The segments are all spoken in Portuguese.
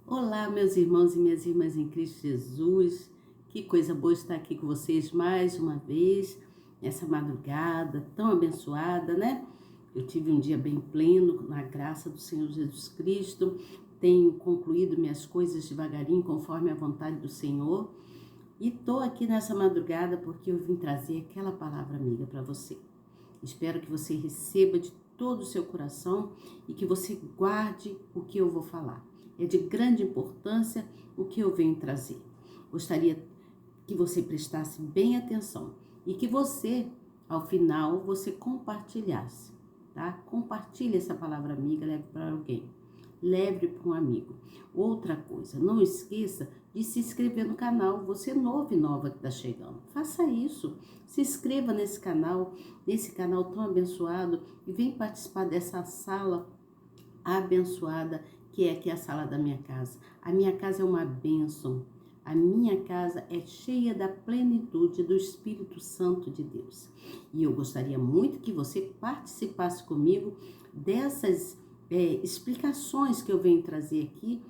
Olá, meus irmãos e minhas irmãs em Cristo Jesus. Que coisa boa estar aqui com vocês mais uma vez, nessa madrugada tão abençoada, né? Eu tive um dia bem pleno, na graça do Senhor Jesus Cristo. Tenho concluído minhas coisas devagarinho, conforme a vontade do Senhor. E estou aqui nessa madrugada porque eu vim trazer aquela palavra amiga para você. Espero que você receba de todo o seu coração e que você guarde o que eu vou falar. É de grande importância o que eu venho trazer. Gostaria que você prestasse bem atenção e que você, ao final, você compartilhasse, tá? Compartilhe essa palavra amiga, leve para alguém. Leve para um amigo. Outra coisa, não esqueça de se inscrever no canal. Você novo e nova que está chegando. Faça isso. Se inscreva nesse canal tão abençoado e vem participar dessa sala abençoada que é aqui a sala da minha casa. A minha casa é uma bênção. A minha casa é cheia da plenitude do Espírito Santo de Deus. E eu gostaria muito que você participasse comigo dessas explicações que eu venho trazer aqui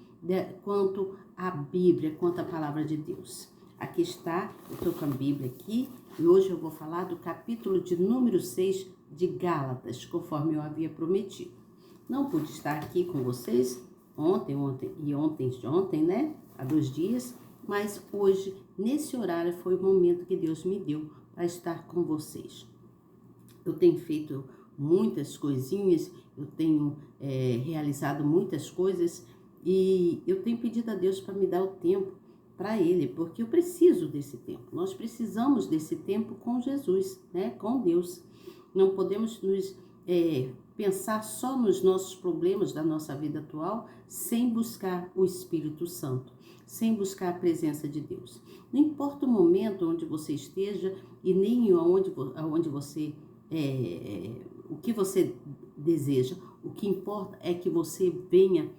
quanto à Bíblia, quanto à palavra de Deus. Aqui está, eu estou com a Bíblia aqui e hoje eu vou falar do capítulo de número 6 de Gálatas, conforme eu havia prometido. Não pude estar aqui com vocês ontem, né? Há 2 dias, mas hoje, nesse horário, foi o momento que Deus me deu para estar com vocês. Eu tenho feito muitas coisinhas, eu tenho realizado muitas coisas e eu tenho pedido a Deus para me dar o tempo para Ele, porque eu preciso desse tempo. Nós precisamos desse tempo com Jesus, né? Com Deus. Não podemos nos pensar só nos nossos problemas da nossa vida atual sem buscar o Espírito Santo, sem buscar a presença de Deus. Não importa o momento onde você esteja e nem aonde você o que você deseja, o que importa é que você venha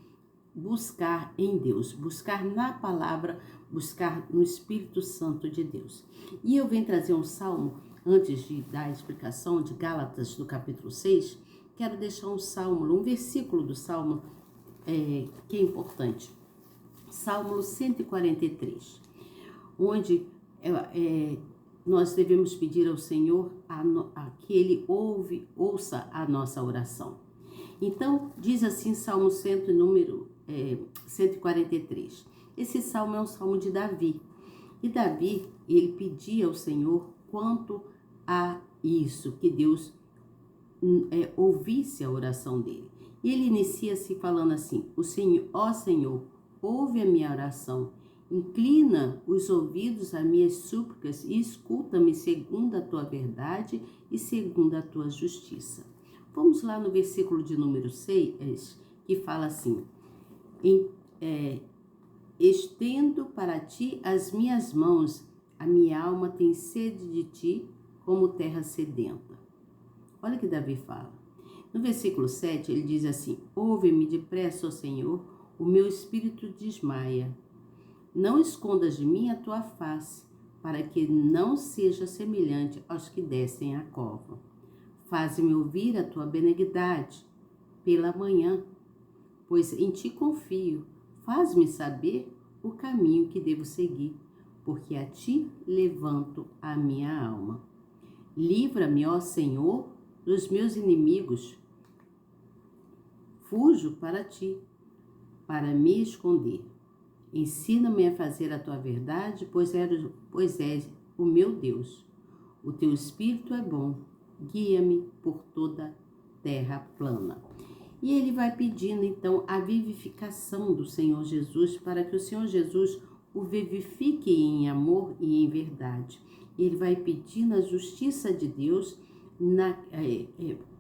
buscar em Deus, buscar na palavra, buscar no Espírito Santo de Deus. E eu venho trazer um salmo, antes de dar a explicação de Gálatas do capítulo 6, quero deixar um salmo, um versículo do salmo que é importante. Salmo 143, onde nós devemos pedir ao Senhor que Ele ouça a nossa oração. Então, diz assim Salmo 143. Esse salmo é um salmo de Davi. E Davi, ele pedia ao Senhor quanto a isso, que Deus ouvisse a oração dele. E ele inicia-se falando assim: ó Senhor, ouve a minha oração, inclina os ouvidos às minhas súplicas e escuta-me segundo a tua verdade e segundo a tua justiça. Vamos lá no versículo de número 6, que fala assim: estendo para ti as minhas mãos, a minha alma tem sede de ti como terra sedenta. Olha o que Davi fala. No versículo 7, ele diz assim: ouve-me depressa, ó Senhor, o meu espírito desmaia. Não escondas de mim a tua face, para que não seja semelhante aos que descem à cova. Faze-me ouvir a tua benignidade pela manhã, pois em ti confio. Faz-me saber o caminho que devo seguir, porque a ti levanto a minha alma. Livra-me, ó Senhor, dos meus inimigos. Fujo para ti, para me esconder. Ensina-me a fazer a tua verdade, pois és o meu Deus. O teu espírito é bom, guia-me por toda terra plana. E ele vai pedindo então a vivificação do Senhor Jesus, para que o Senhor Jesus o vivifique em amor e em verdade. Ele vai pedindo a justiça de Deus,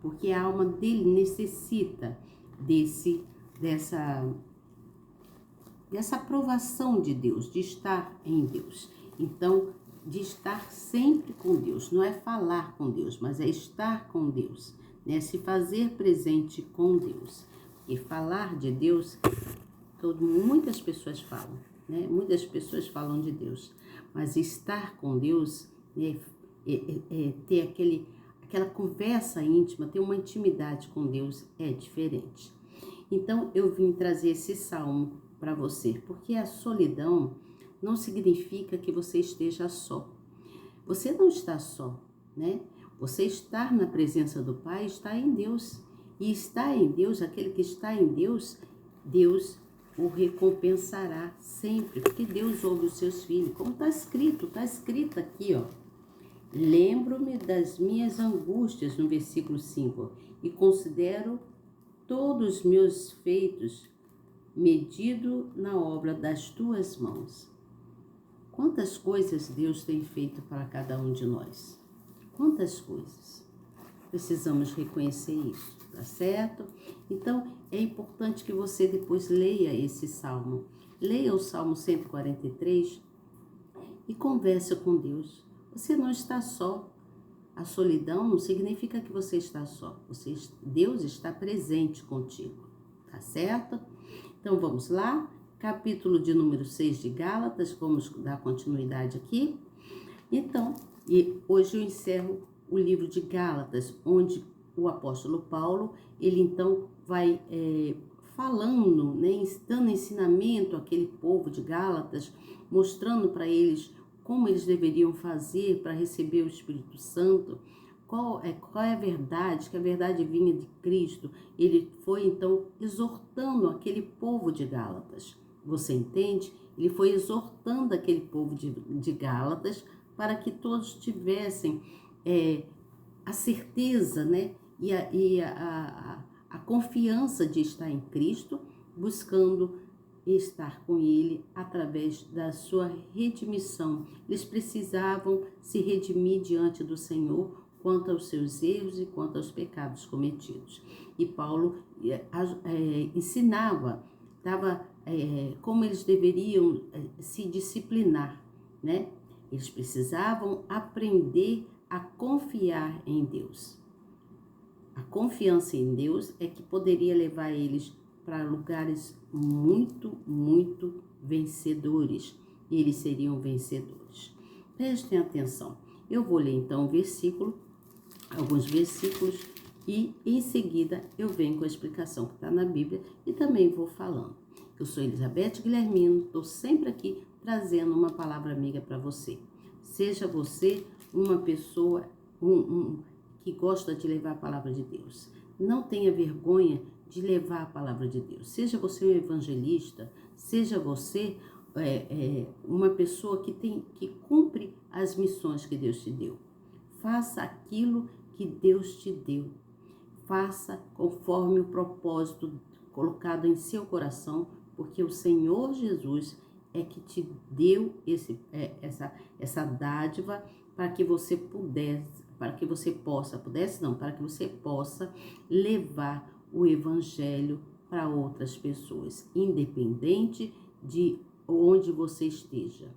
porque a alma dele necessita dessa aprovação de Deus, de estar em Deus. Então, de estar sempre com Deus, não é falar com Deus, mas é estar com Deus, né? Se fazer presente com Deus. E falar de Deus, muitas pessoas falam, né? Muitas pessoas falam de Deus, mas estar com Deus ter aquela conversa íntima, ter uma intimidade com Deus é diferente. Então, eu vim trazer esse salmo para você, porque a solidão não significa que você esteja só. Você não está só, né? Você estar na presença do Pai está em Deus. E está em Deus, aquele que está em Deus, Deus o recompensará sempre, porque Deus ouve os seus filhos. Como está escrito aqui, ó. Lembro-me das minhas angústias, no versículo 5, e considero todos os meus feitos, medido na obra das tuas mãos. Quantas coisas Deus tem feito para cada um de nós? Quantas coisas? Precisamos reconhecer isso, tá certo? Então, é importante que você depois leia esse salmo. Leia o Salmo 143 e converse com Deus. Você não está só. A solidão não significa que você está só. Deus está presente contigo, tá certo? Então, vamos lá. Capítulo de número 6 de Gálatas, vamos dar continuidade aqui. Então, e hoje eu encerro o livro de Gálatas, onde o apóstolo Paulo, ele então vai falando, né, dando ensinamento àquele povo de Gálatas, mostrando para eles como eles deveriam fazer para receber o Espírito Santo, qual é a verdade, que a verdade vinha de Cristo. Ele foi então exortando aquele povo de Gálatas. Você entende? Ele foi exortando aquele povo de Gálatas para que todos tivessem a certeza, né? E a confiança de estar em Cristo, buscando estar com Ele através da sua redimissão. Eles precisavam se redimir diante do Senhor quanto aos seus erros e quanto aos pecados cometidos. E Paulo ensinava, como eles deveriam se disciplinar, né? Eles precisavam aprender a confiar em Deus. A confiança em Deus é que poderia levar eles para lugares muito, muito vencedores. E eles seriam vencedores. Prestem atenção. Eu vou ler então alguns versículos, e em seguida eu venho com a explicação que está na Bíblia e também vou falando. Eu sou Elizabeth Guilhermino, estou sempre aqui trazendo uma palavra amiga para você. Seja você uma pessoa que gosta de levar a palavra de Deus. Não tenha vergonha de levar a palavra de Deus. Seja você um evangelista, seja você uma pessoa que cumpre as missões que Deus te deu. Faça aquilo que Deus te deu. Faça conforme o propósito colocado em seu coração, porque o Senhor Jesus é que te deu essa dádiva para que você possa levar o evangelho para outras pessoas, independente de onde você esteja.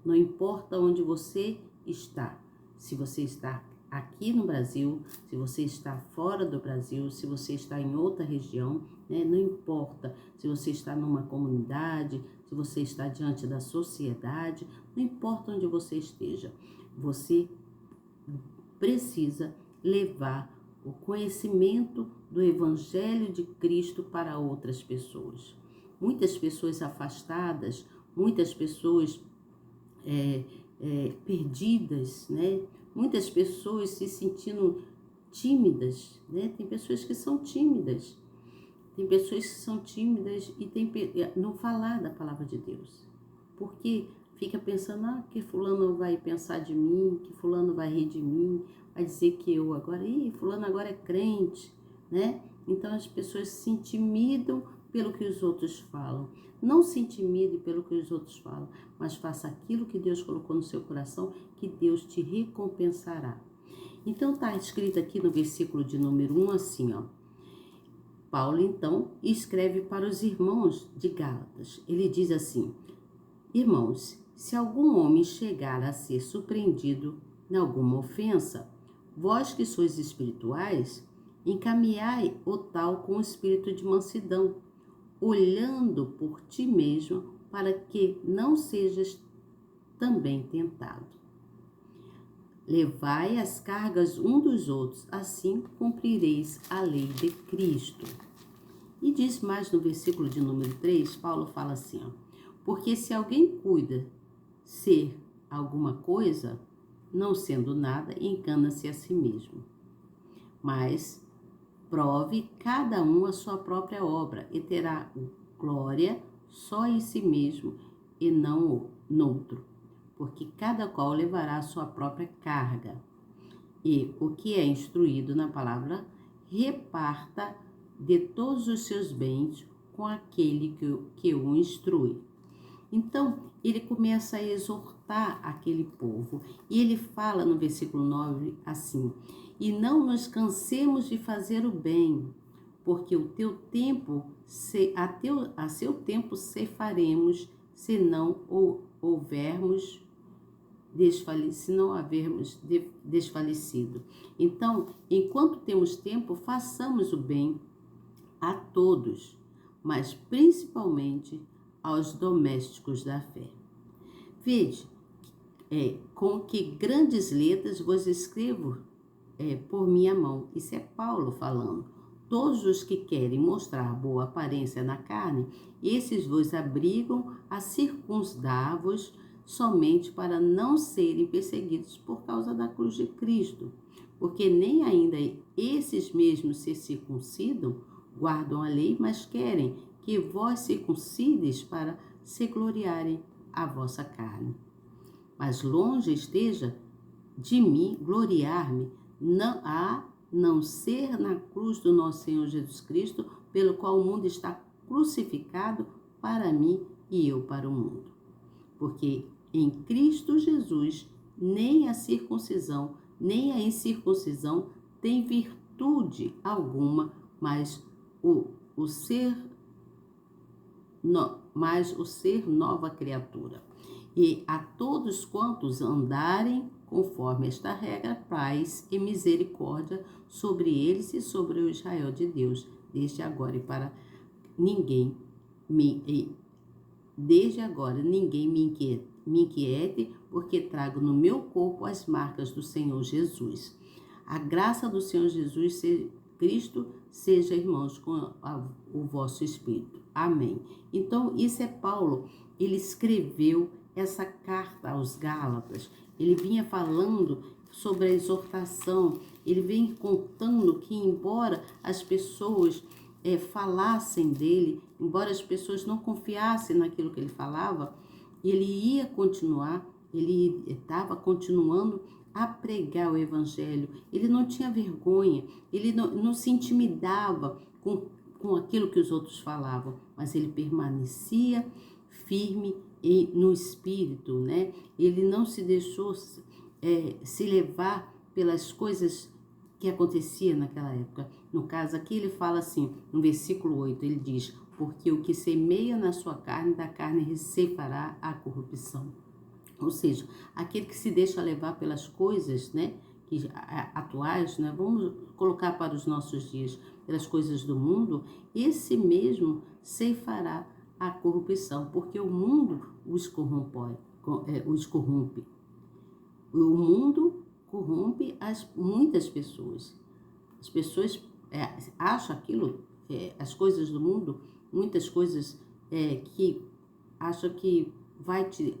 Não importa onde você está, se você está aqui no Brasil, se você está fora do Brasil, se você está em outra região, né? Não importa se você está numa comunidade, se você está diante da sociedade, não importa onde você esteja, você precisa levar o conhecimento do Evangelho de Cristo para outras pessoas. Muitas pessoas afastadas, muitas pessoas perdidas, né? Muitas pessoas se sentindo tímidas, né? Tem pessoas que são tímidas. E não falar da palavra de Deus. Porque fica pensando, que fulano vai pensar de mim, que fulano vai rir de mim, vai dizer que eu agora, fulano agora é crente, né? Então as pessoas se intimidam pelo que os outros falam. Não se intimide pelo que os outros falam, mas faça aquilo que Deus colocou no seu coração, que Deus te recompensará. Então está escrito aqui no versículo de número 1 assim, ó. Paulo então escreve para os irmãos de Gálatas. Ele diz assim: irmãos, se algum homem chegar a ser surpreendido em alguma ofensa, vós que sois espirituais, encaminhai o tal com o espírito de mansidão, olhando por ti mesmo, para que não sejas também tentado. Levai as cargas um dos outros, assim cumprireis a lei de Cristo. E diz mais no versículo de número 3, Paulo fala assim, ó, porque se alguém cuida ser alguma coisa, não sendo nada, engana-se a si mesmo. Mas prove cada um a sua própria obra e terá glória só em si mesmo e não noutro, porque cada qual levará a sua própria carga. E o que é instruído na palavra, reparta de todos os seus bens com aquele que o instrui. Então, ele começa a exortar aquele povo. E ele fala no versículo 9 assim: e não nos cansemos de fazer o bem, porque o teu tempo, a seu tempo ceifaremos, se não houvermos desfalecido. Então, enquanto temos tempo, façamos o bem a todos, mas principalmente aos domésticos da fé. Vede, com que grandes letras vos escrevo por minha mão. Isso é Paulo falando. Todos os que querem mostrar boa aparência na carne, esses vos abrigam a circundar-vos somente para não serem perseguidos por causa da cruz de Cristo. Porque nem ainda esses mesmos se circuncidam, guardam a lei, mas querem que vós circuncides para se gloriarem a vossa carne. Mas longe esteja de mim gloriar-me, não ser na cruz do nosso Senhor Jesus Cristo, pelo qual o mundo está crucificado para mim e eu para o mundo. Porque em Cristo Jesus, nem a circuncisão, nem a incircuncisão tem virtude alguma, mas o ser nova criatura. E a todos quantos andarem conforme esta regra, paz e misericórdia sobre eles e sobre o Israel de Deus, desde agora e para ninguém desde agora ninguém me inquiete, porque trago no meu corpo as marcas do Senhor Jesus. A graça do Senhor Jesus Cristo seja, irmãos, com o vosso espírito. Amém. Então, isso é Paulo. Ele escreveu essa carta aos Gálatas. Ele vinha falando sobre a exortação. Ele vem contando que, embora as pessoas falassem dele, embora as pessoas não confiassem naquilo que ele falava, ele ia continuar, ele estava continuando a pregar o evangelho. Ele não tinha vergonha, ele não se intimidava com aquilo que os outros falavam, mas ele permanecia firme no espírito, né? Ele não se deixou se levar pelas coisas que acontecia naquela época. No caso aqui ele fala assim, no versículo 8, ele diz: porque o que semeia na sua carne, da carne ceifará a corrupção. Ou seja, aquele que se deixa levar pelas coisas, né, atuais, né, vamos colocar para os nossos dias, pelas coisas do mundo, esse mesmo ceifará a corrupção, porque o mundo os corrompe. O mundo corrompe muitas pessoas. As pessoas acham aquilo, as coisas do mundo, muitas coisas que acham que vai te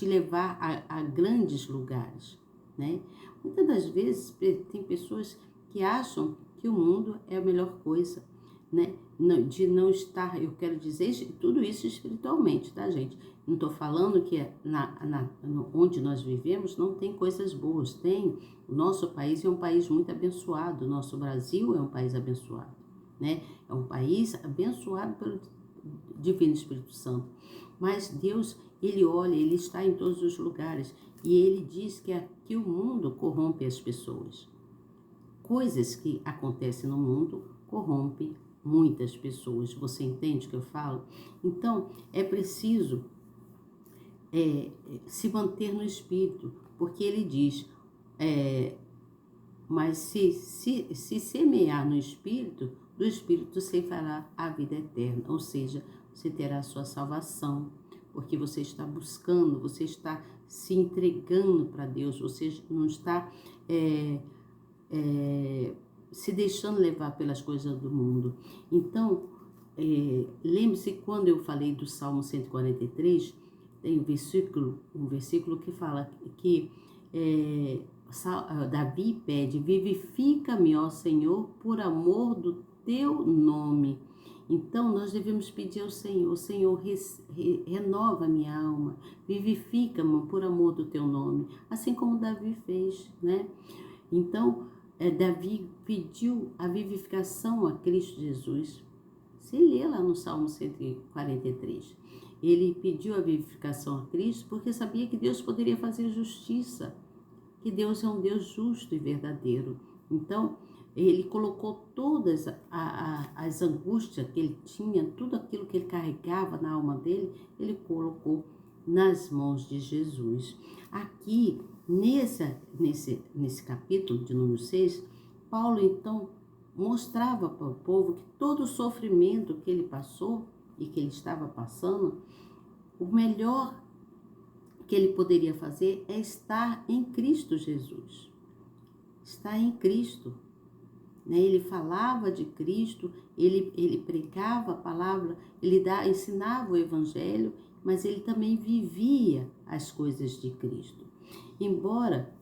levar a grandes lugares, né? Muitas das vezes tem pessoas que acham que o mundo é a melhor coisa, né? De não estar, eu quero dizer tudo isso espiritualmente, tá, gente? Não estou falando que onde nós vivemos não tem coisas boas, tem. O nosso país é um país muito abençoado, o nosso Brasil é um país abençoado, né? É um país abençoado pelo Divino Espírito Santo. Mas Deus, Ele olha, Ele está em todos os lugares e Ele diz que o mundo corrompe as pessoas. Coisas que acontecem no mundo corrompem muitas pessoas. Você entende o que eu falo? Então, é preciso se manter no Espírito, porque Ele diz, mas se semear no Espírito, do Espírito ceifará a vida eterna, ou seja, você terá a sua salvação, porque você está buscando, você está se entregando para Deus, você não está se deixando levar pelas coisas do mundo. Então, lembre-se quando eu falei do Salmo 143, tem um versículo que fala que Davi pede: vivifica-me, ó Senhor, por amor do teu nome. Então, nós devemos pedir ao Senhor: Senhor, renova a minha alma, vivifica-me por amor do teu nome, assim como Davi fez, né? Então, Davi pediu a vivificação a Cristo Jesus. Se lê lá no Salmo 143, ele pediu a vivificação a Cristo porque sabia que Deus poderia fazer justiça, que Deus é um Deus justo e verdadeiro. Então, ele colocou todas as angústias que ele tinha, tudo aquilo que ele carregava na alma dele, ele colocou nas mãos de Jesus. Aqui, nesse capítulo de número 6, Paulo, então, mostrava para o povo que todo o sofrimento que ele passou e que ele estava passando, o melhor que ele poderia fazer é estar em Cristo Jesus. Estar em Cristo. Ele falava de Cristo, ele pregava a palavra, ele ensinava o Evangelho, mas ele também vivia as coisas de Cristo. Embora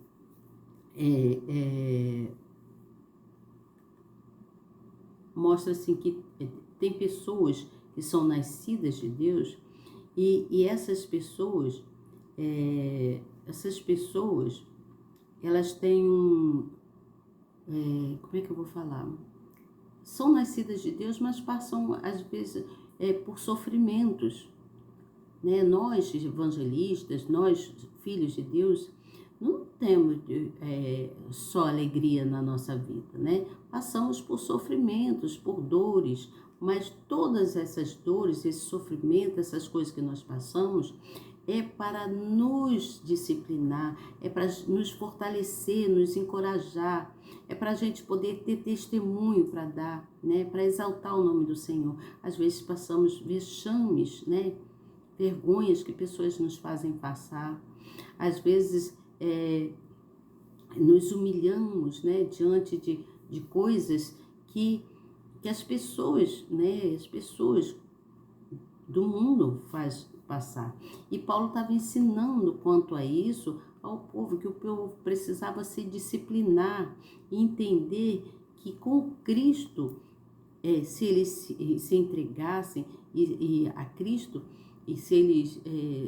mostra assim que tem pessoas que são nascidas de Deus e essas pessoas elas têm como é que eu vou falar? São nascidas de Deus, mas passam às vezes por sofrimentos, né? Nós evangelistas, nós filhos de Deus, não temos só alegria na nossa vida, né? Passamos por sofrimentos, por dores, mas todas essas dores, esse sofrimento, essas coisas que nós passamos, é para nos disciplinar, é para nos fortalecer, nos encorajar, é para a gente poder ter testemunho para dar, né? Para exaltar o nome do Senhor. Às vezes passamos vexames, né? Vergonhas que pessoas nos fazem passar. Às vezes nos humilhamos, né? Diante de coisas que as pessoas, né? As pessoas do mundo faz passar. E Paulo estava ensinando quanto a isso ao povo, que o povo precisava se disciplinar e entender que com Cristo, se eles se entregassem a Cristo, e se eles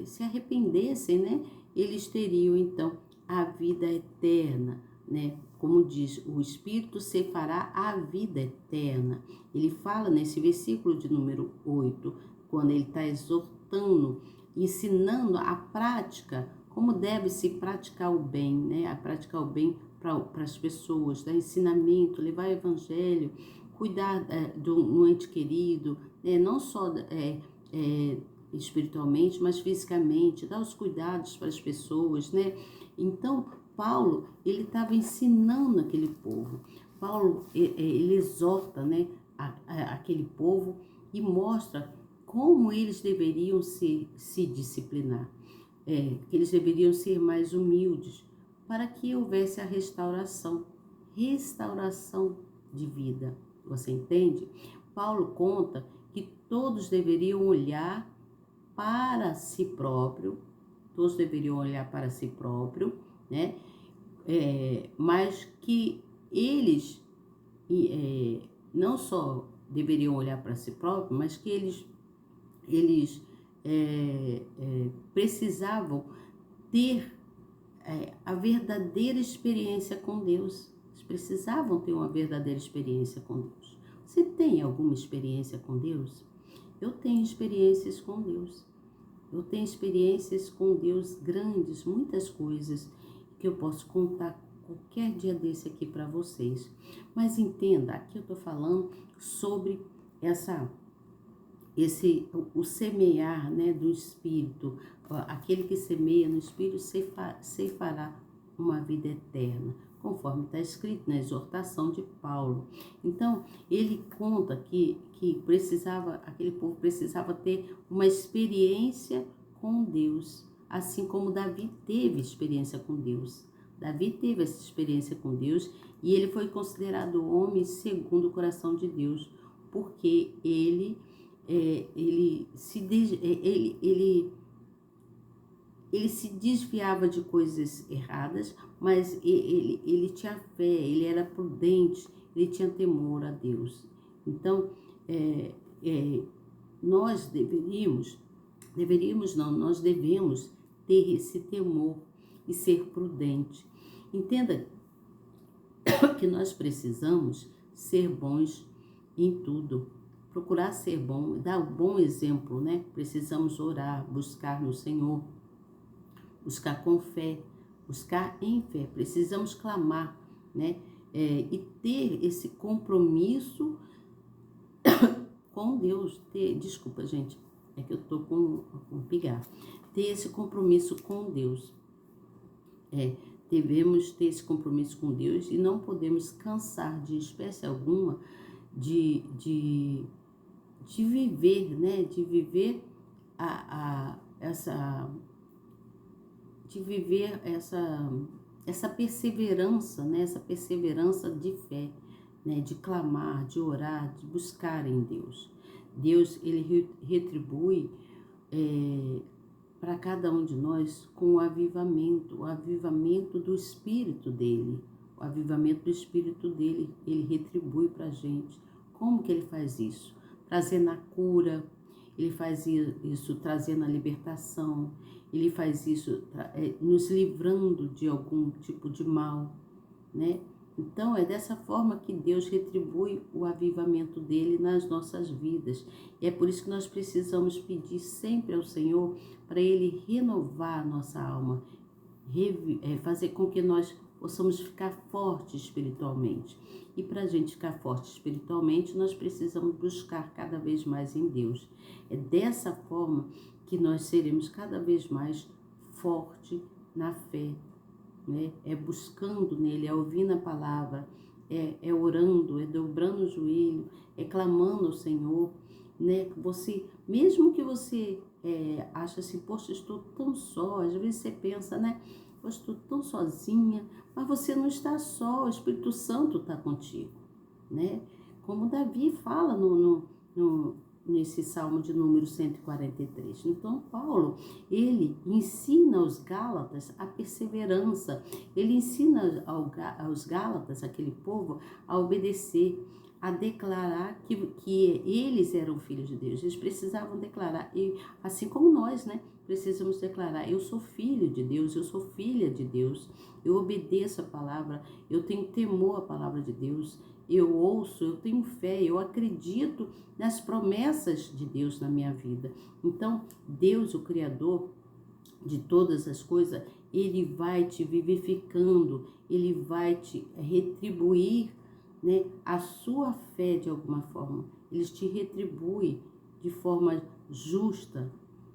se arrependessem, né, eles teriam então a vida eterna, né? Como diz, o Espírito fará a vida eterna. Ele fala nesse versículo de número 8, quando ele está exortando, ensinando a prática, como deve se praticar o bem, né? A praticar o bem para as pessoas, dar ensinamento, levar o evangelho, cuidar do ente querido, né? Não só espiritualmente, mas fisicamente, dar os cuidados para as pessoas, né? Então, Paulo, ele estava ensinando aquele povo. Paulo, ele exorta, né, aquele povo e mostra como eles deveriam se disciplinar, que eles deveriam ser mais humildes, para que houvesse a restauração de vida. Você entende? Paulo conta que todos deveriam olhar para si próprio, né? Mas que eles não só deveriam olhar para si próprio, mas que eles precisavam ter a verdadeira experiência com Deus. Eles precisavam ter uma verdadeira experiência com Deus. Você tem alguma experiência com Deus? Eu tenho experiências com Deus. Eu tenho experiências com Deus grandes, muitas coisas que eu posso contar qualquer dia desse aqui para vocês. Mas entenda, aqui eu estou falando sobre o semear, né, do Espírito. Aquele que semeia no Espírito ceifará uma vida eterna, conforme está escrito na exortação de Paulo. Então, ele conta que aquele povo precisava ter uma experiência com Deus, assim como Davi teve experiência com Deus. Davi teve essa experiência com Deus e ele foi considerado homem segundo o coração de Deus, porque ele ele se desviava de coisas erradas, mas ele tinha fé, ele era prudente, ele tinha temor a Deus. Então, nós nós devemos ter esse temor e ser prudente. Entenda que nós precisamos ser bons em tudo, procurar ser bom, dar um bom exemplo, né? Precisamos orar, buscar no Senhor, buscar com fé, buscar em fé. Precisamos clamar, né? E ter esse compromisso com Deus. Desculpa, gente, é que eu tô com pigarro. Ter esse compromisso com Deus. Devemos ter esse compromisso com Deus e não podemos cansar de espécie alguma de viver, né? De viver essa perseverança, né? Essa perseverança de fé, né? De clamar, de orar, de buscar em Deus. Deus, ele retribui para cada um de nós com o avivamento do Espírito dele. O avivamento do Espírito dele, ele retribui para a gente. Como que ele faz isso? Trazendo a cura, ele faz isso trazendo a libertação, ele faz isso nos livrando de algum tipo de mal, né? Então, é dessa forma que Deus retribui o avivamento dele nas nossas vidas. E é por isso que nós precisamos pedir sempre ao Senhor para ele renovar a nossa alma, fazer com que nós possamos ficar fortes espiritualmente. E para a gente ficar forte espiritualmente, nós precisamos buscar cada vez mais em Deus. É dessa forma que nós seremos cada vez mais fortes na fé, né? É buscando nele, é ouvindo a palavra, é orando, é dobrando o joelho, é clamando ao Senhor, né? Mesmo que você acha assim, poxa, estou tão só, às vezes você pensa, né? Poxa, estou tão sozinha, mas você não está só, o Espírito Santo está contigo, né? Como Davi fala nesse Salmo de número 143. Então, Paulo, ele ensina aos Gálatas a perseverança, ele ensina aos Gálatas, aquele povo, a obedecer, a declarar que eles eram filhos de Deus. Eles precisavam declarar, e assim como nós, né? Precisamos declarar, eu sou filho de Deus, eu sou filha de Deus, eu obedeço a palavra, eu tenho temor à palavra de Deus, eu ouço, eu tenho fé, eu acredito nas promessas de Deus na minha vida. Então, Deus, o Criador de todas as coisas, ele vai te vivificando, ele vai te retribuir, né, a sua fé de alguma forma. Ele te retribui de forma justa,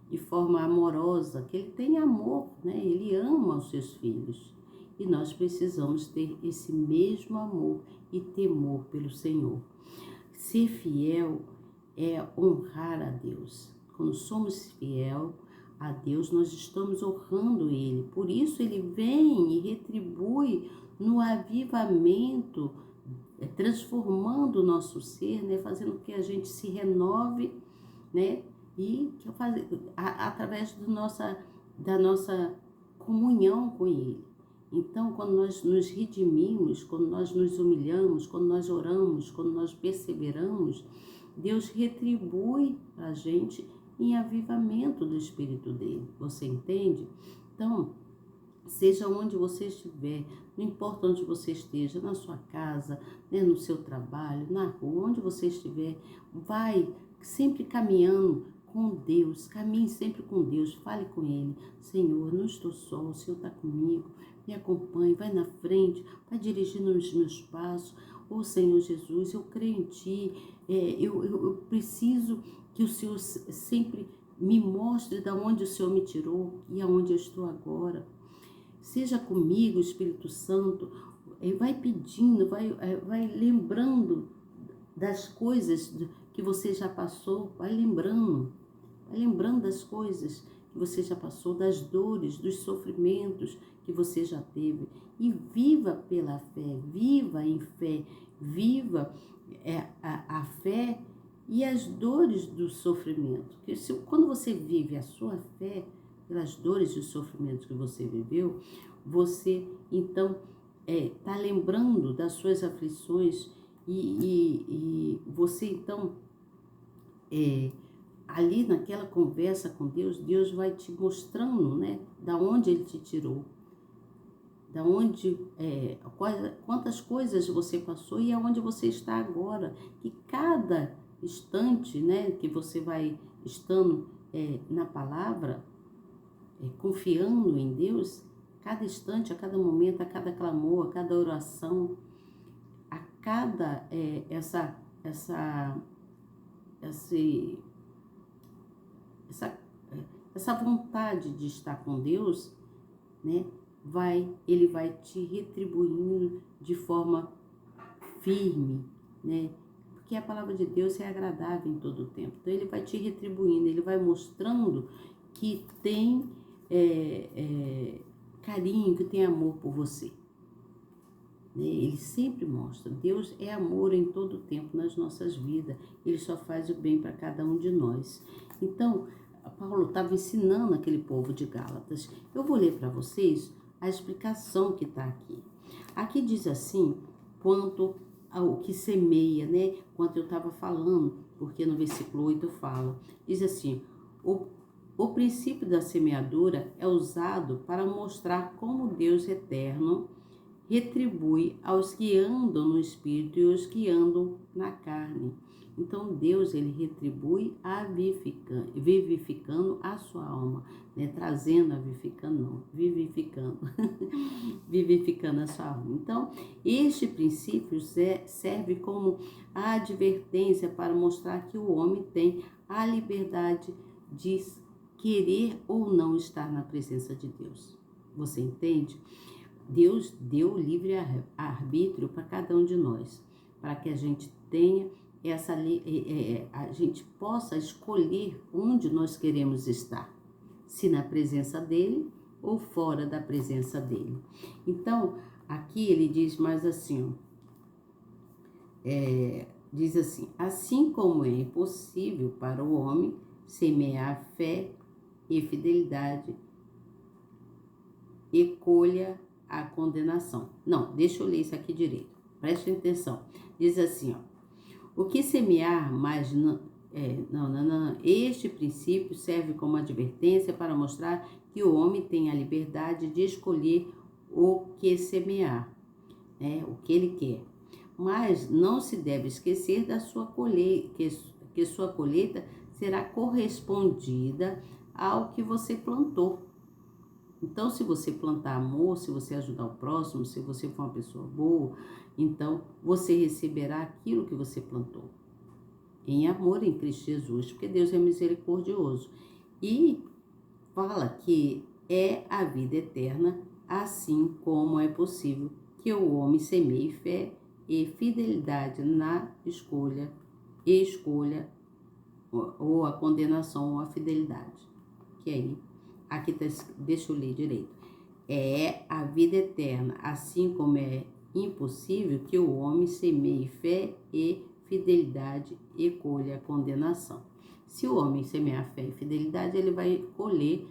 de forma amorosa, que ele tem amor, né? Ele ama os seus filhos. E nós precisamos ter esse mesmo amor e temor pelo Senhor. Ser fiel é honrar a Deus. Quando somos fiel a Deus, nós estamos honrando Ele. Por isso Ele vem e retribui no avivamento, transformando o nosso ser, né? Fazendo com que a gente se renove, né? E através da nossa comunhão com Ele. Então, quando nós nos redimimos, quando nós nos humilhamos, quando nós oramos, quando nós perseveramos, Deus retribui a gente em avivamento do Espírito dele. Você entende? Então, seja onde você estiver, não importa onde você esteja, na sua casa, né, no seu trabalho, na rua, onde você estiver, vai sempre caminhando com Deus, caminhe sempre com Deus, fale com Ele. Senhor, não estou só, o Senhor está comigo, me acompanhe, vai na frente, vai dirigindo os meus passos. Ô Senhor Jesus, eu creio em Ti, eu preciso que o Senhor sempre me mostre de onde o Senhor me tirou e aonde eu estou agora. Seja comigo, Espírito Santo, vai pedindo, vai lembrando das coisas que você já passou, vai lembrando das coisas que você já passou, das dores, dos sofrimentos que você já teve. E viva pela fé, viva em fé, viva a fé e as dores do sofrimento. Porque quando você vive a sua fé, pelas dores e os sofrimentos que você viveu, você então está lembrando das suas aflições e você então ali naquela conversa com Deus, Deus vai te mostrando, né, da onde Ele te tirou, da onde, quantas coisas você passou e aonde você está agora. Que cada instante, né, que você vai estando na palavra, confiando em Deus, cada instante, a cada momento, a cada clamor, a cada oração, a cada essa vontade de estar com Deus, né, Ele vai te retribuindo de forma firme, né? Porque a palavra de Deus é agradável em todo o tempo. Então Ele vai te retribuindo, Ele vai mostrando que tem carinho, que tem amor por você. Ele sempre mostra. Deus é amor em todo o tempo nas nossas vidas. Ele só faz o bem para cada um de nós. Então, Paulo estava ensinando aquele povo de Gálatas. Eu vou ler para vocês a explicação que está aqui. Aqui diz assim, quanto ao que semeia, né? Quanto eu estava falando, porque no versículo 8 fala. Diz assim, o princípio da semeadura é usado para mostrar como Deus eterno retribui aos que andam no Espírito e aos que andam na carne. Então Deus, Ele retribui vivificando a sua alma, né? Trazendo vivificando a sua alma. Então, este princípio serve como a advertência para mostrar que o homem tem a liberdade de querer ou não estar na presença de Deus. Você entende? Deus deu livre arbítrio para cada um de nós, para que a gente tenha a gente possa escolher onde nós queremos estar, se na presença dele ou fora da presença dele. Então, aqui ele diz mais assim, diz assim como é impossível para o homem semear fé e fidelidade e colha a condenação. Não, deixa eu ler isso aqui direito. Preste atenção. Diz assim, o que semear, mas este princípio serve como advertência para mostrar que o homem tem a liberdade de escolher o que semear, o que ele quer. Mas não se deve esquecer da sua colheita, que sua colheita será correspondida ao que você plantou. Então, se você plantar amor, se você ajudar o próximo, se você for uma pessoa boa, então você receberá aquilo que você plantou. Em amor em Cristo Jesus, porque Deus é misericordioso. E fala que é a vida eterna, assim como é possível que o homem semeie fé e fidelidade na escolha ou a condenação ou a fidelidade. Que aí aqui tá, deixa eu ler direito. É a vida eterna, assim como é impossível que o homem semeie fé e fidelidade e colha a condenação. Se o homem semear fé e fidelidade, ele vai colher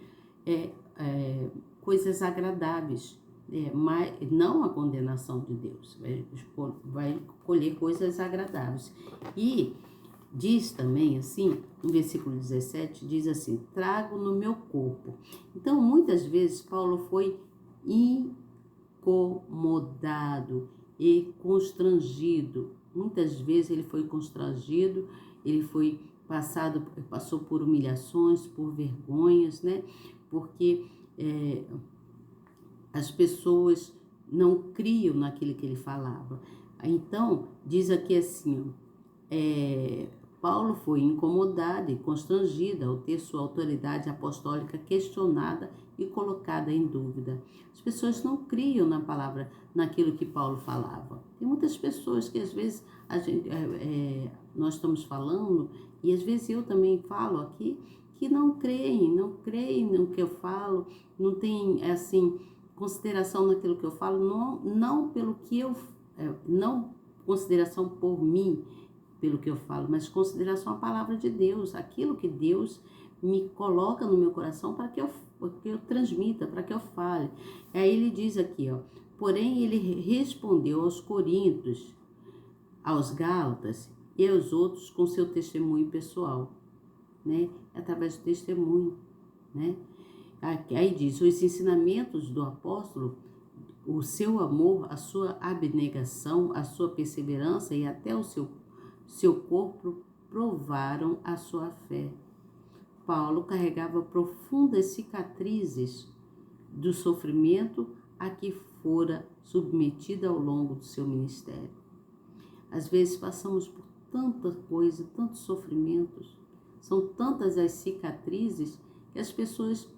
coisas agradáveis, mas não a condenação de Deus, vai colher coisas agradáveis. E diz também assim, no versículo 17, diz assim, trago no meu corpo. Então, muitas vezes, Paulo foi incomodado e constrangido. Muitas vezes ele foi constrangido, ele passou por humilhações, por vergonhas, né? Porque as pessoas não criam naquilo que ele falava. Então, diz aqui assim, Paulo foi incomodado e constrangido ao ter sua autoridade apostólica questionada e colocada em dúvida. As pessoas não criam na palavra, naquilo que Paulo falava. Tem muitas pessoas que às vezes nós estamos falando, e às vezes eu também falo aqui, que não creem no que eu falo, não tem assim consideração naquilo que eu falo, não pelo que não consideração por mim, pelo que eu falo, mas consideração a palavra de Deus, aquilo que Deus me coloca no meu coração para que eu transmita, para que eu fale. Aí ele diz aqui, ó, porém ele respondeu aos coríntios, aos gálatas e aos outros com seu testemunho pessoal, né? Através do testemunho, né? Aí diz, os ensinamentos do apóstolo, o seu amor, a sua abnegação, a sua perseverança e até o seu corpo provaram a sua fé. Paulo carregava profundas cicatrizes do sofrimento a que fora submetido ao longo do seu ministério. Às vezes passamos por tanta coisa, tantos sofrimentos, são tantas as cicatrizes que as pessoas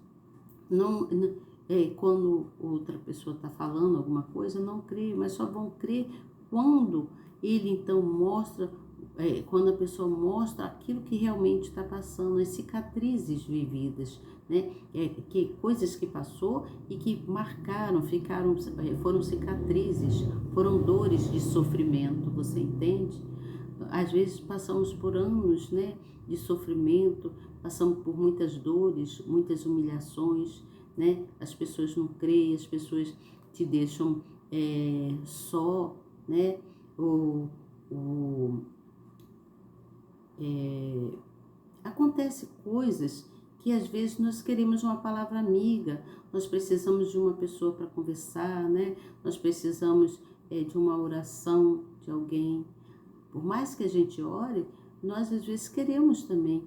quando outra pessoa está falando alguma coisa, não crê, mas só vão crer quando ele então mostra, quando a pessoa mostra aquilo que realmente está passando, as cicatrizes vividas, né? Coisas que passou e que marcaram, foram cicatrizes, foram dores de sofrimento, você entende? Às vezes passamos por anos, né, de sofrimento, passamos por muitas dores, muitas humilhações, né? As pessoas não creem, as pessoas te deixam só, né? Acontece coisas que às vezes nós queremos uma palavra amiga, nós precisamos de uma pessoa para conversar, né? Nós precisamos de uma oração de alguém. Por mais que a gente ore, nós às vezes queremos também,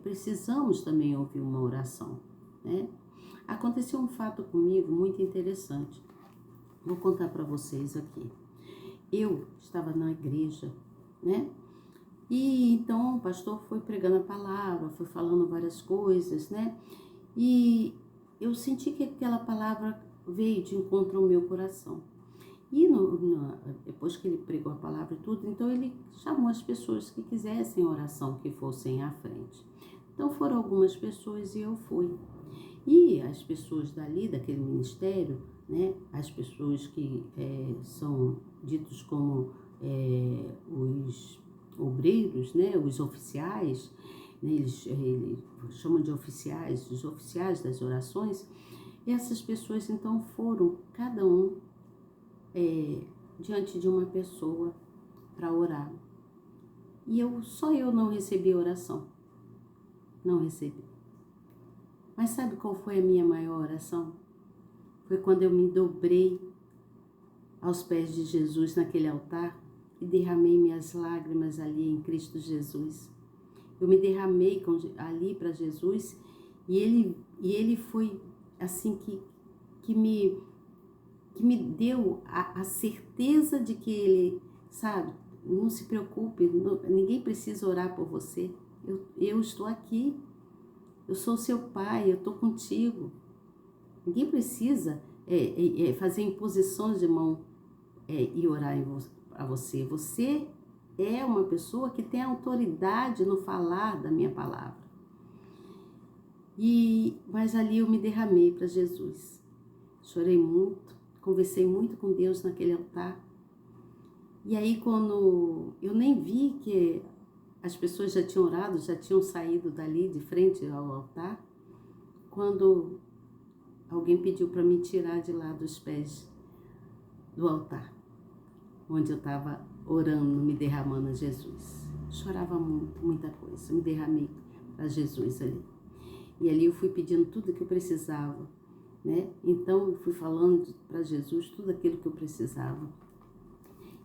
precisamos também ouvir uma oração, né? Aconteceu um fato comigo muito interessante. Vou contar para vocês aqui. Eu estava na igreja, né? E então o pastor foi pregando a palavra, foi falando várias coisas, né? E eu senti que aquela palavra veio de encontro ao meu coração. E depois que ele pregou a palavra e tudo, então ele chamou as pessoas que quisessem oração, que fossem à frente. Então foram algumas pessoas e eu fui. E as pessoas dali, daquele ministério, né, as pessoas que são ditos como os obreiros, né, os oficiais, né, eles chamam de oficiais, os oficiais das orações, e essas pessoas então foram, cada um, diante de uma pessoa para orar. E só eu não recebi oração, não recebi. Mas sabe qual foi a minha maior oração? Foi quando eu me dobrei aos pés de Jesus naquele altar e derramei minhas lágrimas ali em Cristo Jesus. Eu me derramei ali para Jesus e ele foi assim que me deu a certeza de que ele, sabe, não se preocupe, ninguém precisa orar por você. Eu estou aqui. Eu sou seu pai, eu estou contigo. Ninguém precisa fazer imposições de mão e orar a você. Você é uma pessoa que tem autoridade no falar da minha palavra. Mas ali eu me derramei para Jesus. Chorei muito, conversei muito com Deus naquele altar. E aí quando eu nem vi que as pessoas já tinham orado, já tinham saído dali de frente ao altar, quando alguém pediu para me tirar de lá dos pés do altar, onde eu estava orando, me derramando a Jesus. Chorava muito, muita coisa, me derramei para Jesus ali. E ali eu fui pedindo tudo que eu precisava, né? Então eu fui falando para Jesus tudo aquilo que eu precisava.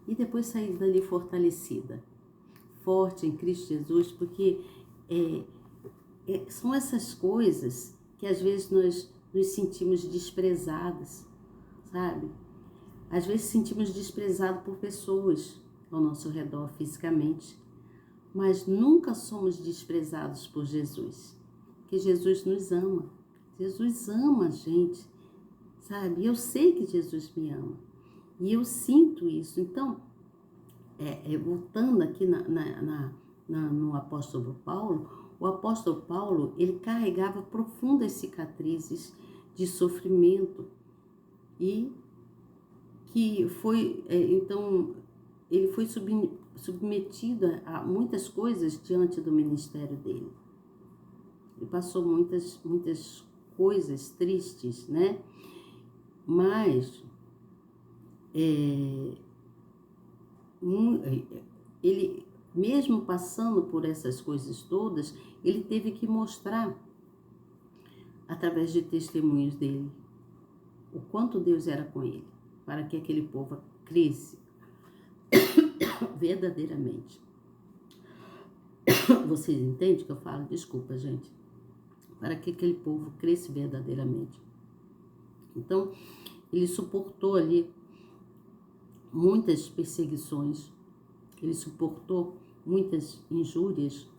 E depois saí dali fortalecida, forte em Cristo Jesus, porque são essas coisas que às vezes nós nos sentimos desprezadas, sabe? Às vezes sentimos desprezados por pessoas ao nosso redor fisicamente, mas nunca somos desprezados por Jesus, porque Jesus nos ama. Jesus ama a gente, sabe? Eu sei que Jesus me ama e eu sinto isso. Então, voltando aqui no apóstolo Paulo, o apóstolo Paulo, ele carregava profundas cicatrizes de sofrimento e que foi, então, ele foi submetido a muitas coisas diante do ministério dele. Ele passou muitas coisas tristes, né? Mas ele, mesmo passando por essas coisas todas, ele teve que mostrar, através de testemunhos dele, o quanto Deus era com ele, para que aquele povo cresce verdadeiramente. Vocês entendem o que eu falo? Desculpa, gente. Para que aquele povo cresça verdadeiramente. Então, ele suportou ali muitas perseguições, ele suportou muitas injúrias,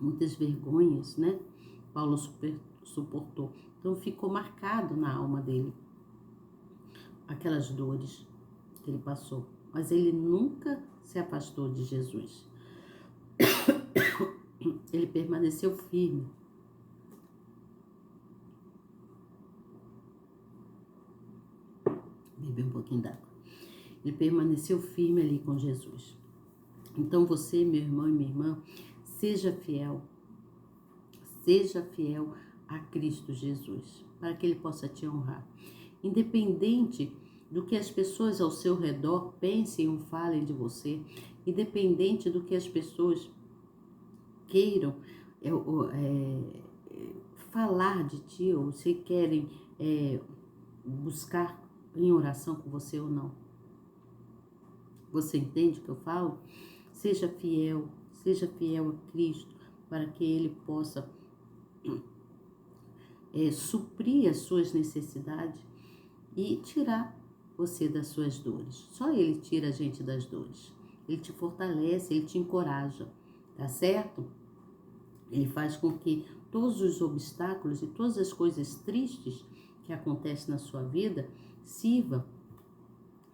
muitas vergonhas, né? Paulo suportou. Então, ficou marcado na alma dele aquelas dores que ele passou. Mas ele nunca se afastou de Jesus. Ele permaneceu firme. Bebi um pouquinho d'água. Ele permaneceu firme ali com Jesus. Então você, meu irmão e minha irmã, seja fiel a Cristo Jesus, para que Ele possa te honrar. Independente do que as pessoas ao seu redor pensem ou falem de você, independente do que as pessoas queiram falar de ti, ou se querem buscar em oração com você ou não. Você entende o que eu falo? Seja fiel a Cristo, para que Ele possa suprir as suas necessidades e tirar você das suas dores. Só Ele tira a gente das dores. Ele te fortalece, Ele te encoraja, tá certo? Ele faz com que todos os obstáculos e todas as coisas tristes que acontecem na sua vida sirva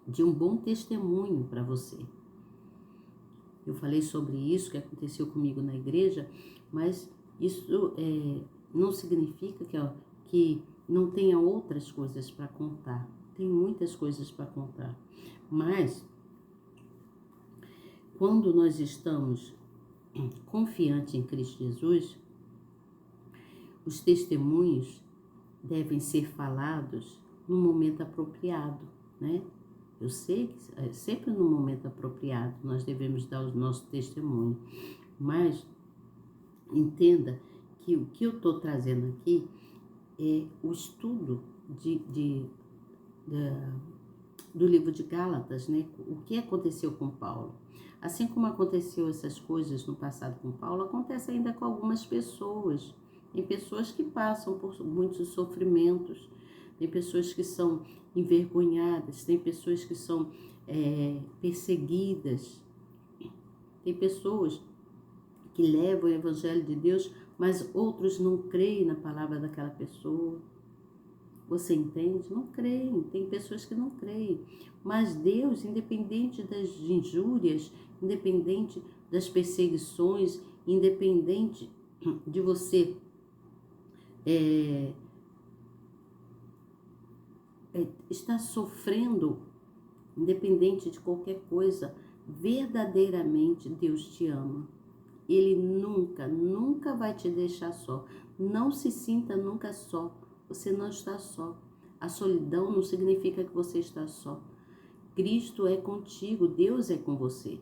de um bom testemunho para você. Eu falei sobre isso que aconteceu comigo na igreja, mas isso não significa que não tenha outras coisas para contar. Tem muitas coisas para contar. Mas, quando nós estamos confiantes em Cristo Jesus, os testemunhos devem ser falados no momento apropriado, né? Eu sei que sempre no momento apropriado nós devemos dar o nosso testemunho, mas entenda que o que eu estou trazendo aqui é o estudo do livro de Gálatas, né? O que aconteceu com Paulo. Assim como aconteceu essas coisas no passado com Paulo, acontece ainda com algumas pessoas. Tem pessoas que passam por muitos sofrimentos, tem pessoas que são envergonhadas, tem pessoas que são perseguidas, tem pessoas que levam o evangelho de Deus, mas outros não creem na palavra daquela pessoa. Você entende? Não creem, tem pessoas que não creem. Mas Deus, independente das injúrias, independente das perseguições, independente de você estar sofrendo, independente de qualquer coisa, verdadeiramente Deus te ama. Ele nunca vai te deixar só. Não se sinta nunca só. Você não está só. A solidão não significa que você está só. Cristo é contigo, Deus é com você.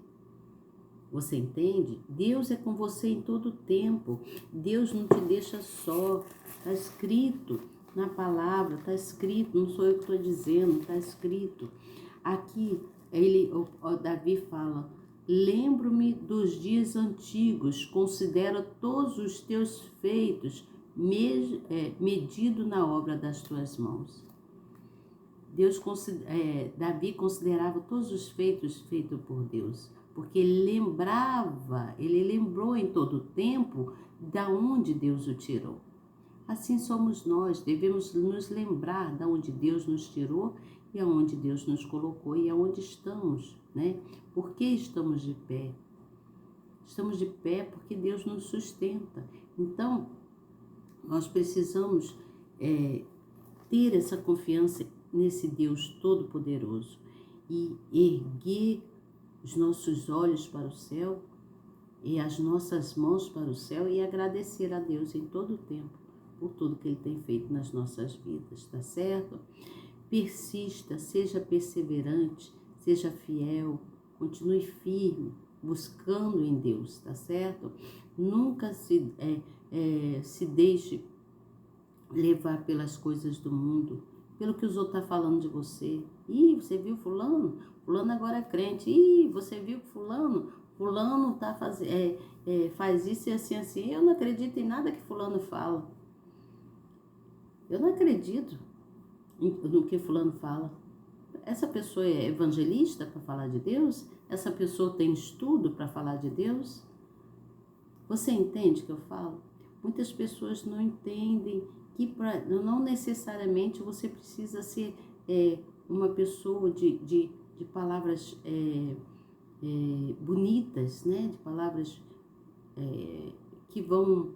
Você entende? Deus é com você em todo o tempo. Deus não te deixa só. Está escrito na palavra, está escrito, não sou eu que estou dizendo, está escrito. Aqui, Davi fala: lembro-me dos dias antigos, considero todos os teus feitos, medido na obra das tuas mãos. Davi considerava todos os feitos por Deus, porque ele lembrou em todo o tempo da onde Deus o tirou. Assim somos nós, devemos nos lembrar da onde Deus nos tirou e aonde Deus nos colocou e aonde estamos, né? Por que estamos de pé? Estamos de pé porque Deus nos sustenta. Então, nós precisamos ter essa confiança nesse Deus Todo-Poderoso e erguer os nossos olhos para o céu e as nossas mãos para o céu e agradecer a Deus em todo o tempo por tudo que Ele tem feito nas nossas vidas, tá certo? Persista, seja perseverante, seja fiel, continue firme, buscando em Deus, tá certo? Nunca se deixe levar pelas coisas do mundo, pelo que os outros estão falando de você. Ih, você viu fulano? Fulano agora é crente. Ih, você viu fulano? Fulano tá faz isso e assim, assim. Eu não acredito em nada que fulano fala. Eu não acredito no que fulano fala. Essa pessoa é evangelista para falar de Deus? Essa pessoa tem estudo para falar de Deus? Você entende o que eu falo? Muitas pessoas não entendem que não necessariamente você precisa ser uma pessoa de palavras bonitas, né? De palavras que vão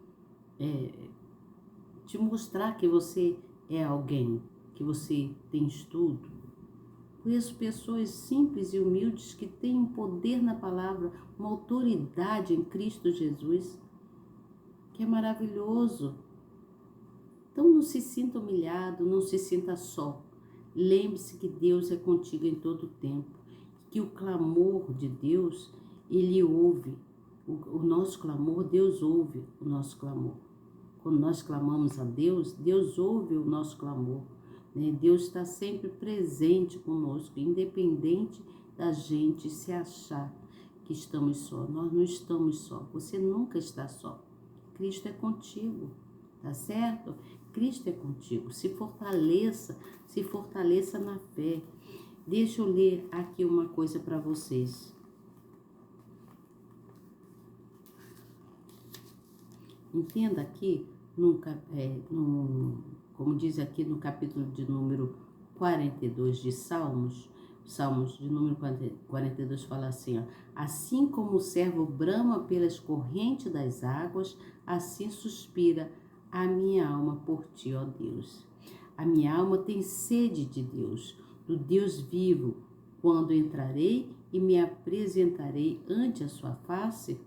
te mostrar que você é alguém, que você tem estudo. Conheço pessoas simples e humildes que têm um poder na palavra, uma autoridade em Cristo Jesus, que é maravilhoso. Então não se sinta humilhado, não se sinta só. Lembre-se que Deus é contigo em todo o tempo, que o clamor de Deus, Ele ouve. O nosso clamor, Deus ouve o nosso clamor. Quando nós clamamos a Deus, Deus ouve o nosso clamor. Deus está sempre presente conosco, independente da gente se achar que estamos só. Nós não estamos só, você nunca está só. Cristo é contigo, tá certo? Cristo é contigo, se fortaleça na fé. Deixa eu ler aqui uma coisa para vocês. Entenda aqui, como diz aqui no capítulo de número 42 de Salmos de número 42 fala assim, ó, assim como o servo brama pelas correntes das águas, assim suspira a minha alma por ti, ó Deus. A minha alma tem sede de Deus, do Deus vivo. Quando entrarei e me apresentarei ante a sua face,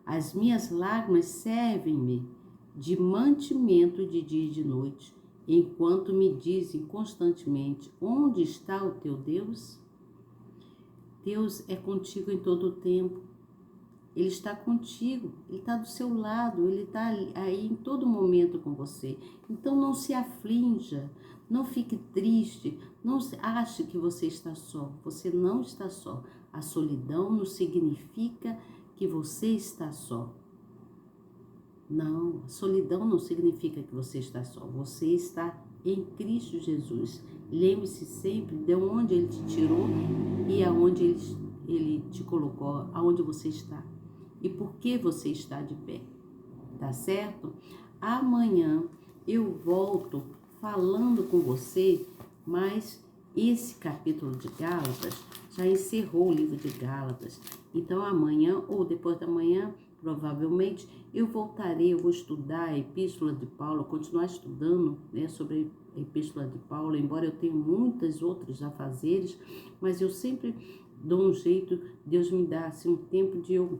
as minhas lágrimas servem-me de mantimento de dia e de noite, enquanto me dizem constantemente, onde está o teu Deus? Deus é contigo em todo o tempo. Ele está contigo, Ele está do seu lado, Ele está aí em todo momento com você. Então não se aflinja, não fique triste, não ache que você está só. Você não está só. A solidão não significa que você está só. Não, a solidão não significa que você está só. Você está em Cristo Jesus. Lembre-se sempre de onde Ele te tirou e aonde Ele te colocou, aonde você está. E por que você está de pé, tá certo? Amanhã eu volto falando com você, mas esse capítulo de Gálatas já encerrou o livro de Gálatas. Então amanhã ou depois da manhã, provavelmente, eu voltarei, eu vou estudar a Epístola de Paulo, continuar estudando, né, sobre a Epístola de Paulo, embora eu tenha muitas outras afazeres, mas eu sempre dou um jeito, Deus me dá assim, um tempo de eu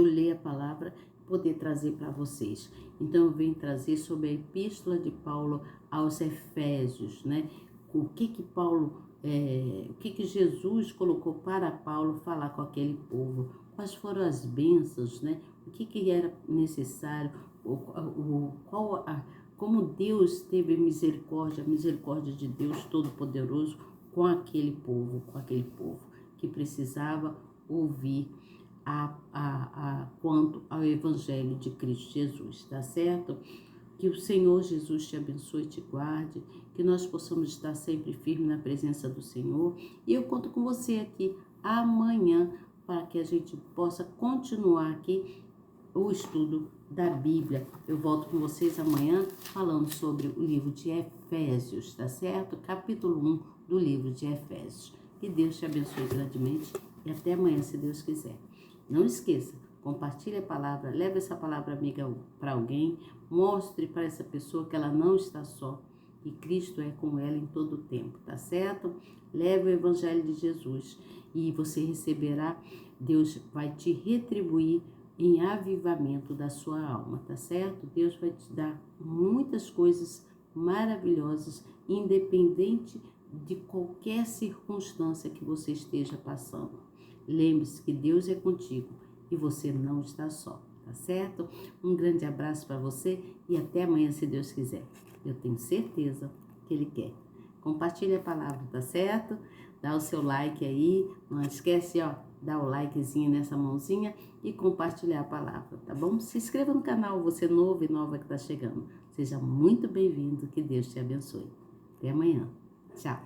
ler a palavra e poder trazer para vocês. Então eu venho trazer sobre a Epístola de Paulo aos Efésios, né? O que Jesus colocou para Paulo falar com aquele povo, quais foram as bênçãos, né? O que era necessário, como Deus teve misericórdia, a misericórdia de Deus Todo-Poderoso com aquele povo que precisava ouvir quanto ao Evangelho de Cristo Jesus, tá certo? Que o Senhor Jesus te abençoe e te guarde, que nós possamos estar sempre firmes na presença do Senhor. E eu conto com você aqui amanhã para que a gente possa continuar aqui o estudo da Bíblia. Eu volto com vocês amanhã falando sobre o livro de Efésios, tá certo? Capítulo 1 do livro de Efésios. Que Deus te abençoe grandemente e até amanhã, se Deus quiser. Não esqueça, compartilhe a palavra, leve essa palavra amiga para alguém, mostre para essa pessoa que ela não está só, e Cristo é com ela em todo o tempo, tá certo? Leve o Evangelho de Jesus e você receberá, Deus vai te retribuir em avivamento da sua alma, tá certo? Deus vai te dar muitas coisas maravilhosas, independente de qualquer circunstância que você esteja passando. Lembre-se que Deus é contigo e você não está só, tá certo? Um grande abraço para você e até amanhã, se Deus quiser. Eu tenho certeza que Ele quer. Compartilhe a palavra, tá certo? Dá o seu like aí, não esquece, ó, dá o likezinho nessa mãozinha e compartilhar a palavra, tá bom? Se inscreva no canal, você novo e nova que tá chegando. Seja muito bem-vindo, que Deus te abençoe. Até amanhã. Tchau.